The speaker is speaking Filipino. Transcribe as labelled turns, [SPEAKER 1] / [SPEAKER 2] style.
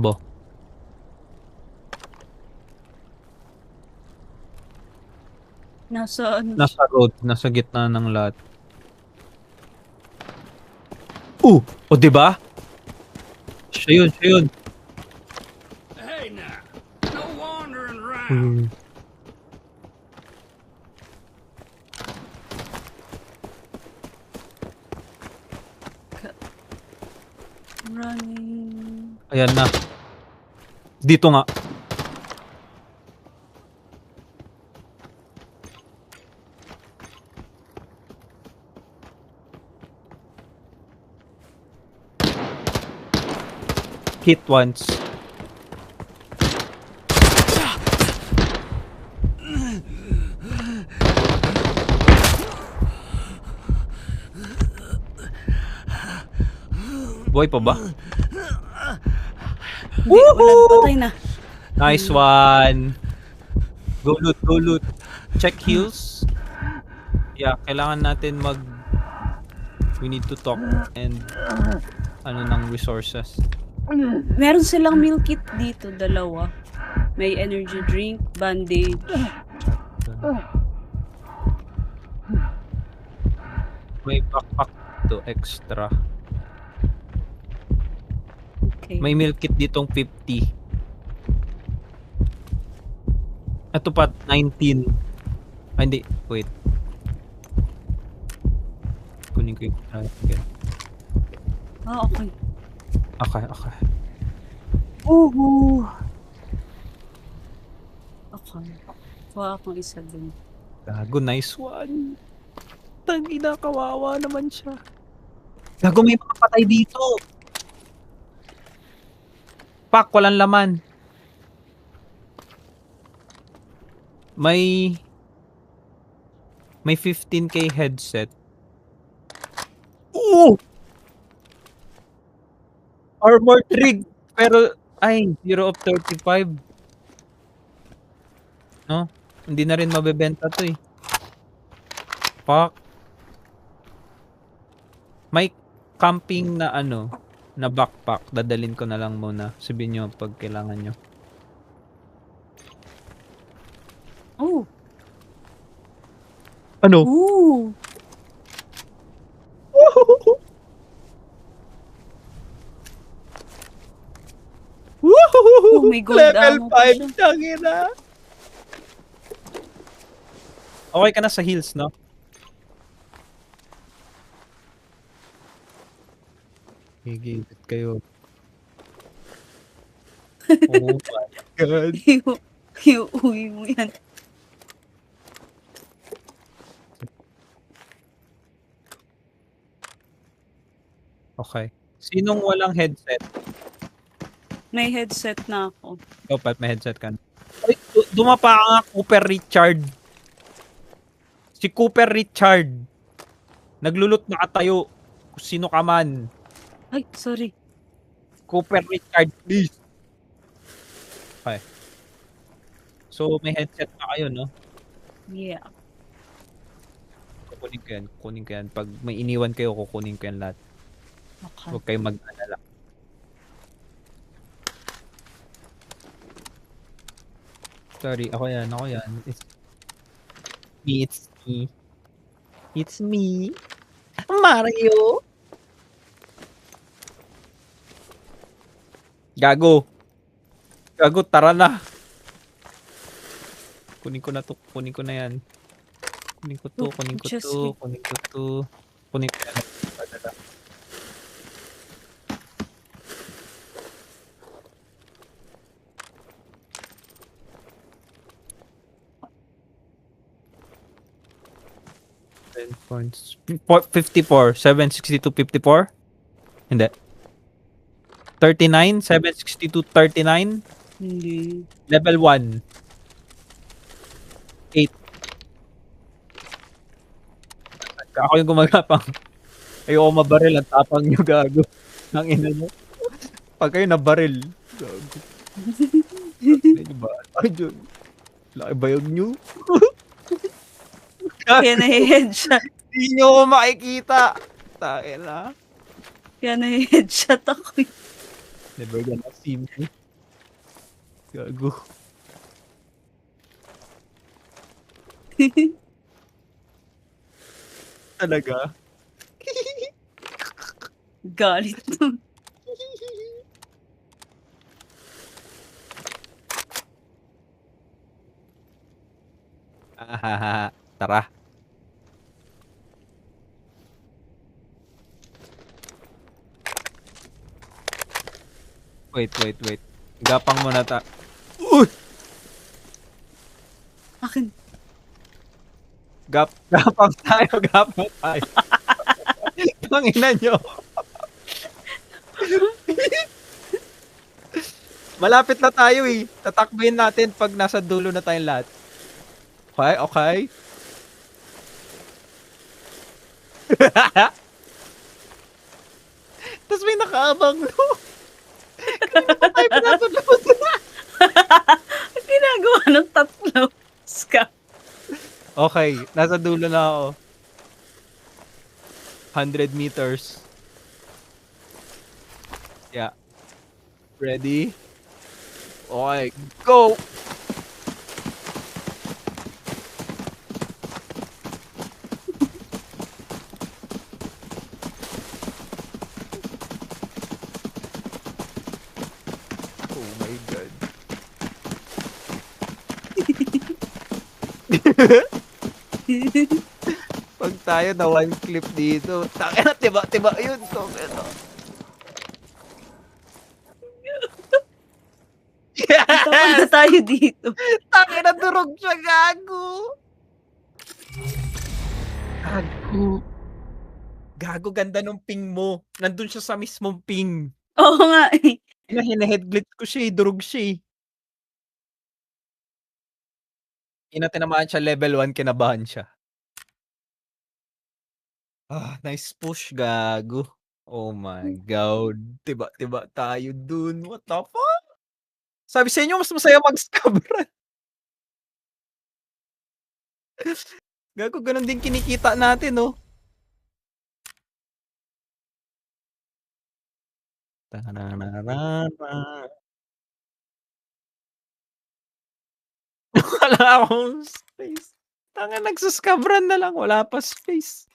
[SPEAKER 1] tumakbo.
[SPEAKER 2] Nasaan?
[SPEAKER 1] Nasa road, nasa gitna ng lahat. O diba? Siya yun.
[SPEAKER 3] Hey now, no wandering around.
[SPEAKER 2] Running.
[SPEAKER 1] Ayan na. Dito nga. Hit once. Buhay pa ba?
[SPEAKER 2] Hindi, wala. Patay na.
[SPEAKER 1] Nice one. Go loot. Check heals. Yeah, kailangan natin we need to talk and ng resources.
[SPEAKER 2] Meron silang meal kit dito, dalawa. May energy drink, bandage.
[SPEAKER 1] May backpack to extra.
[SPEAKER 2] Okay.
[SPEAKER 1] May meal kit ditong 50. Ito pa 19. Ay, hindi. Wait. Kunin ko yung again.
[SPEAKER 2] Okay.
[SPEAKER 1] Okay.
[SPEAKER 2] Okay. Kuha akong isa dun.
[SPEAKER 1] Gago, nice one. Tangina, kawawa naman siya. Gago, may mga patay dito. Pak, walang laman. May 15k headset. Oo! Armored rig. Pero, 0 of 35. No? Hindi na rin mabebenta to eh. Fuck. May camping na na backpack. Dadalhin ko na lang muna. Sabihin nyo pag kailangan nyo.
[SPEAKER 2] Oh.
[SPEAKER 1] Ano?
[SPEAKER 2] Ooh. Oh, may gold
[SPEAKER 1] Level
[SPEAKER 2] ammo pa
[SPEAKER 1] 5.
[SPEAKER 2] siya.
[SPEAKER 1] Tangina. Okay ka na sa heals, no? Higit kayo. Oh my God.
[SPEAKER 2] Iuwi mo yan.
[SPEAKER 1] Okay. Sinong walang headset?
[SPEAKER 2] May headset na ako.
[SPEAKER 1] Ikaw, Pat, may headset ka na. Ay, dumapa ka nga, Cooper Richard. Si Cooper Richard. Naglulot nakatayo. Sino ka man.
[SPEAKER 2] Ay, sorry.
[SPEAKER 1] Cooper Richard, please. Okay. So, may headset na kayo, no?
[SPEAKER 2] Yeah.
[SPEAKER 1] Kukunin ko yan. Pag may iniwan kayo, kukunin ko yan lahat.
[SPEAKER 2] Okay.
[SPEAKER 1] Huwag kayo mag-alala. Sorry, ako yan. It's me. Mario. Gago, tara na. Kunin ko na yan. Kunin ko to. Kunin ko yan. Padala. Points. 54, 762, 54? Hindi. 39, 762, 39?
[SPEAKER 2] Hindi.
[SPEAKER 1] Level 1. 8. Ako yung gumagapang. Ayoko mabaril. Ang tapang nyo, gago. Ang ina nyo. Pag kayo nabaril. Gago. Ano ba? Ay, Diyon. Laki bayag nyo.
[SPEAKER 2] Kaya na-headshot.
[SPEAKER 1] Hindi nyo ako makikita. Takin na.
[SPEAKER 2] Kaya na-headshot ako.
[SPEAKER 1] Never gonna see me. Gago. Talaga?
[SPEAKER 2] Galit nun.
[SPEAKER 1] Tara. Wait. Gapang muna Uy!
[SPEAKER 2] Akin.
[SPEAKER 1] Gapang tayo. Tangina nyo. Malapit na tayo eh. Tatakbuhin natin pag nasa dulo na tayong lahat. Okay? Tapos may nakaabang no. Tayo pinasunod.
[SPEAKER 2] Ang ginagawa ng tatlo. Ska.
[SPEAKER 1] Okay, nasa dulo na ako. 100 meters. Yeah. Ready? Okay, go! Oh my God. Pag tayo na one clip dito, tangina, tiba yun. Tangina.
[SPEAKER 2] Tapos na tayo dito.
[SPEAKER 1] Tangina, durog siya, gago. Gago, ganda nung ping mo. Nandun siya sa mismong ping.
[SPEAKER 2] Oo nga eh.
[SPEAKER 1] Hina-headglitch ko siya eh, durog siya eh. Tinamaan siya level 1, kinabahan siya. Nice push, gago. Oh my God. Tiba tayo dun. What the fuck? Sabi sa inyo, mas masaya mag-scab run. Gago, ganun din kinikita natin, oh. Wala akong space. Tanga, nagsa-scab run na lang. Wala pa space.